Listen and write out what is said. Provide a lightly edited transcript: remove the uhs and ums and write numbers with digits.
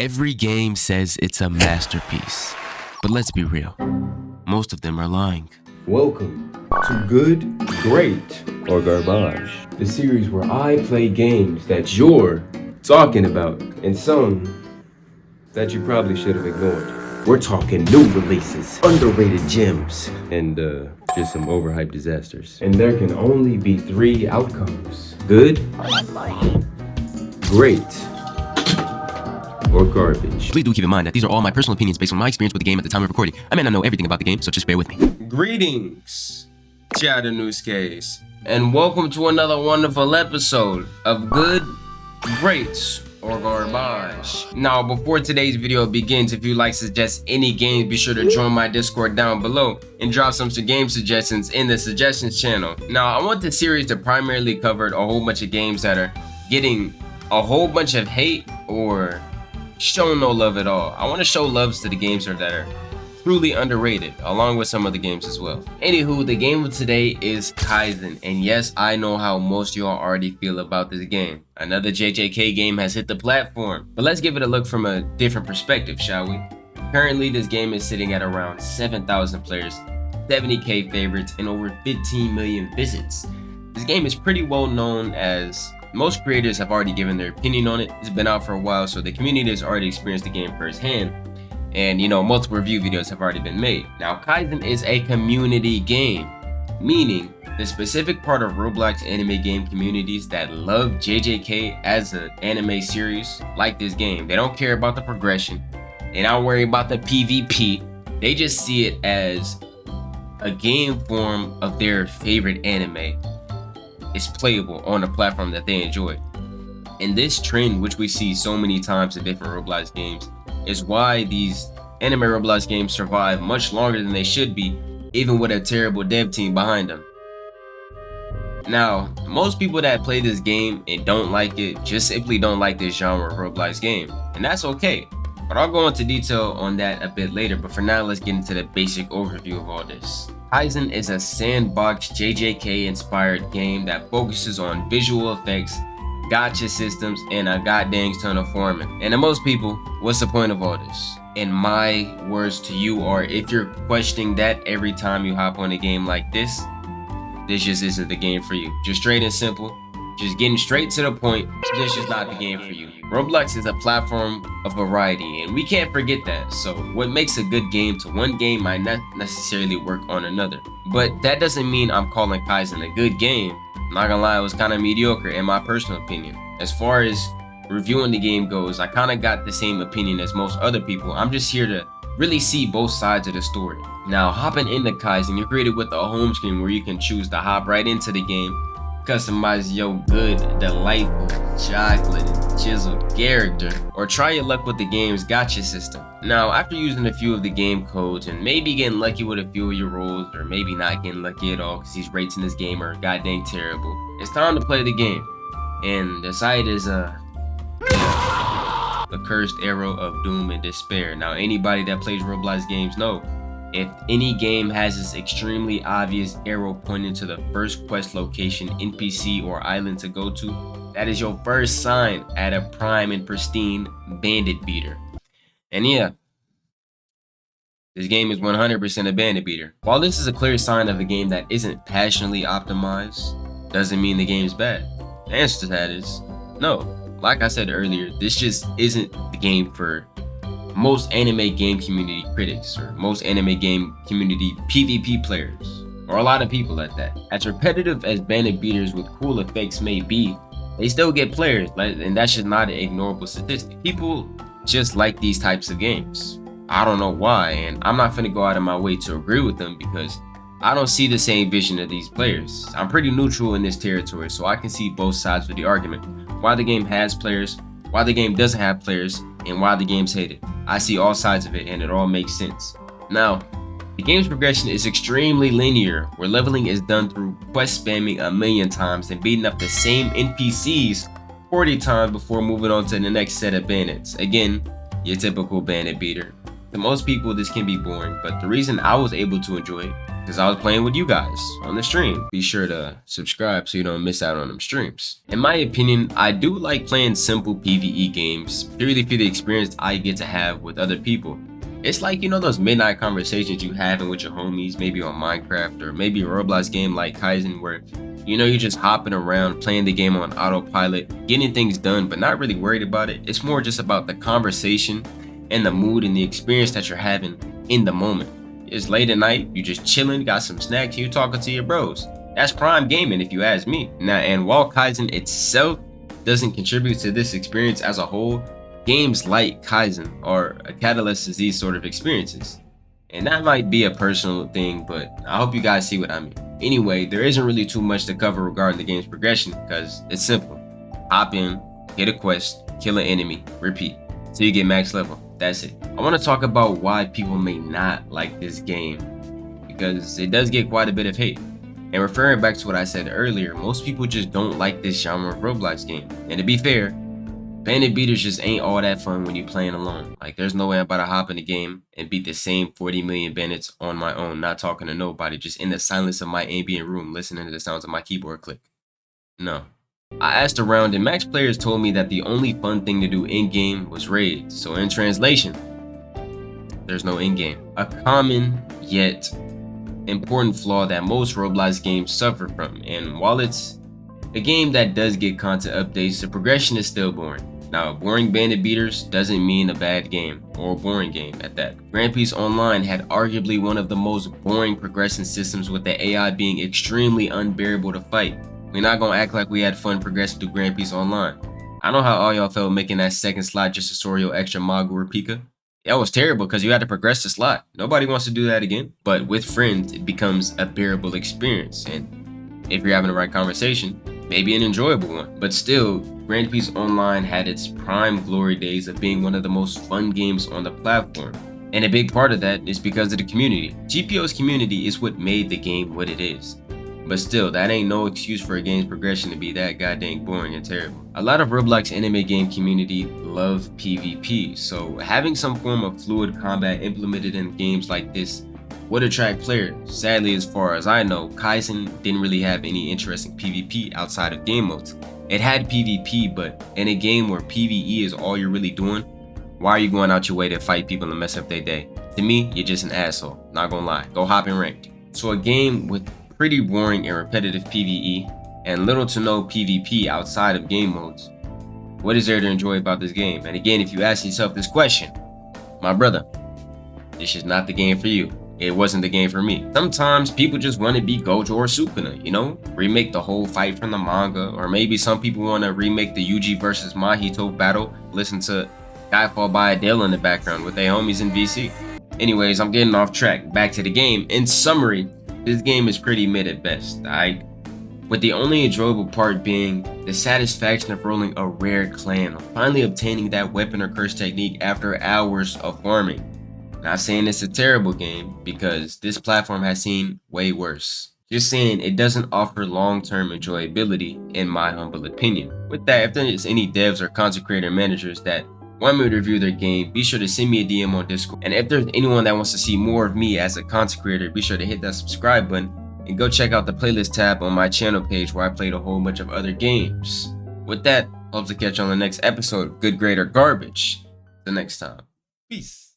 Every game says it's a masterpiece, but let's be real, most of them are lying. Welcome to Good, Great, or Garbage, the series where I play games that you're talking about and some that you probably should have ignored. We're talking new releases, underrated gems, and just some overhyped disasters. And there can only be three outcomes: good, great, or garbage. Please do keep in mind that these are all my personal opinions based on my experience with the game at the time of recording. I may not know everything about the game, so just bear with me. Greetings, Chattanooga's, and welcome to another wonderful episode of Good, Great, or Garbage. Now, before today's video begins, if you'd like to suggest any games, be sure to join my Discord down below and drop some game suggestions in the suggestions channel. Now, I want this series to primarily cover a whole bunch of games that are getting a whole bunch of hate or show no love at all. I want to show loves to the games that are truly underrated, along with some of the games as well. Anywho, the game of today is Kaizen, and yes, I know how most of y'all already feel about this game. Another JJK game has hit the platform, but let's give it a look from a different perspective, shall we? Currently, this game is sitting at around 7,000 players, 70k favorites, and over 15 million visits. This game is pretty well known, as most creators have already given their opinion on it. It's been out for a while, so the community has already experienced the game firsthand. And multiple review videos have already been made. Now, Kaizen is a community game, meaning the specific part of Roblox anime game communities that love JJK as an anime series like this game. They don't care about the progression. They don't worry about the PvP. They just see it as a game form of their favorite anime. It's playable on a platform that they enjoy. And this trend, which we see so many times in different Roblox games, is why these anime Roblox games survive much longer than they should be, even with a terrible dev team behind them. Now, most people that play this game and don't like it just simply don't like this genre of Roblox game, and that's okay. But I'll go into detail on that a bit later, but for now, let's get into the basic overview of all this. Kaizen is a sandbox JJK inspired game that focuses on visual effects, gotcha systems, and a goddamn ton of farming. And to most people, what's the point of all this? And my words to you are, if you're questioning that every time you hop on a game like this just isn't the game for you. Just straight and simple, just getting straight to the point, this is not the game for you. Roblox is a platform of variety, and we can't forget that. So what makes a good game to one game might not necessarily work on another. But that doesn't mean I'm calling Kaizen a good game. Not gonna lie, it was kind of mediocre in my personal opinion. As far as reviewing the game goes, I kind of got the same opinion as most other people. I'm just here to really see both sides of the story. Now, hopping into Kaizen, you're greeted with a home screen where you can choose to hop right into the game, customize your good, delightful, chocolate and chiseled character, or try your luck with the game's gotcha system. Now, after using a few of the game codes and maybe getting lucky with a few of your rolls, or maybe not getting lucky at all because these rates in this game are goddamn terrible, it's time to play the game. And the site is the cursed arrow of doom and despair. Now, anybody that plays Roblox games know, if any game has this extremely obvious arrow pointing to the first quest location, NPC, or island to go to, that is your first sign at a prime and pristine bandit beater. And yeah, this game is 100% a bandit beater. While this is a clear sign of a game that isn't passionately optimized, doesn't mean the game's bad. The answer to that is no. Like I said earlier, this just isn't the game for most anime game community critics, or most anime game community PvP players, or a lot of people at that. As repetitive as bandit beaters with cool effects may be, they still get players, and that's just not an ignorable statistic. People just like these types of games. I don't know why, and I'm not finna go out of my way to agree with them because I don't see the same vision of these players. I'm pretty neutral in this territory, so I can see both sides of the argument. Why the game has players, why the game doesn't have players, and why the game's hated. I see all sides of it, and it all makes sense. Now, the game's progression is extremely linear, where leveling is done through quest spamming a million times and beating up the same NPCs 40 times before moving on to the next set of bandits. Again, your typical bandit beater. To most people, this can be boring, but the reason I was able to enjoy it because I was playing with you guys on the stream. Be sure to subscribe so you don't miss out on them streams. In my opinion, I do like playing simple PvE games purely for the experience I get to have with other people. It's like, you know, those midnight conversations you having with your homies, maybe on Minecraft or maybe a Roblox game like Kaizen, where you know you're just hopping around playing the game on autopilot, getting things done but not really worried about it. It's more just about the conversation and the mood and the experience that you're having in the moment. It's late at night, you just chilling, got some snacks, you talking to your bros. That's prime gaming if you ask me. Now, and while Kaizen itself doesn't contribute to this experience as a whole, games like Kaizen are a catalyst to these sort of experiences. And that might be a personal thing, but I hope you guys see what I mean. Anyway, there isn't really too much to cover regarding the game's progression because it's simple. Hop in, hit a quest, kill an enemy, repeat, till you get max level. That's it. I want to talk about why people may not like this game, because it does get quite a bit of hate. And referring back to what I said earlier, most people just don't like this genre of Roblox game. And to be fair, bandit beaters just ain't all that fun when you're playing alone. Like, there's no way I'm about to hop in the game and beat the same 40 million bandits on my own, not talking to nobody, just in the silence of my ambient room, listening to the sounds of my keyboard click. No. I asked around and max players told me that the only fun thing to do in-game was raids. So in translation, there's no in-game. A common yet important flaw that most Roblox games suffer from. And while it's a game that does get content updates, the progression is still boring. Now, boring bandit beaters doesn't mean a bad game, or a boring game at that. Grand Prix Online had arguably one of the most boring progression systems, with the AI being extremely unbearable to fight. We're not gonna act like we had fun progressing through Grand Prix Online. I know how all y'all felt making that second slot just to store your extra Magu or Pika. That was terrible because you had to progress the slot. Nobody wants to do that again. But with friends, it becomes a bearable experience. And if you're having the right conversation, maybe an enjoyable one. But still, Grand Prix Online had its prime glory days of being one of the most fun games on the platform. And a big part of that is because of the community. GPO's community is what made the game what it is. But still, that ain't no excuse for a game's progression to be that goddamn boring and terrible. A lot of Roblox anime game community love PvP, so having some form of fluid combat implemented in games like this would attract players. Sadly, as far as I know, Kaizen didn't really have any interesting PvP outside of game modes. It had PvP, but in a game where PvE is all you're really doing, why are you going out your way to fight people and mess up their day? To me, you're just an asshole, not gonna lie. Go hop in ranked. So a game with pretty boring and repetitive PvE and little to no PvP outside of game modes, what is there to enjoy about this game? And again, if you ask yourself this question, my brother, this is not the game for you. It wasn't the game for me. Sometimes people just want to be Gojo or Sukuna, you know? Remake the whole fight from the manga, or maybe some people want to remake the Yuji versus Mahito battle, listen to Skyfall by Adele in the background with their homies in VC. Anyways, I'm getting off track. Back to the game. In summary, this game is pretty mid at best, alright? With the only enjoyable part being the satisfaction of rolling a rare clan, or finally obtaining that weapon or curse technique after hours of farming. Not saying it's a terrible game, because this platform has seen way worse. Just saying it doesn't offer long-term enjoyability, in my humble opinion. With that, if there's any devs or content creator managers that want me to review their game, be sure to send me a DM on Discord. And if there's anyone that wants to see more of me as a content creator, be sure to hit that subscribe button and go check out the playlist tab on my channel page where I played a whole bunch of other games. With that, hope to catch you on the next episode of Good, Great, or Garbage. Till next time. Peace.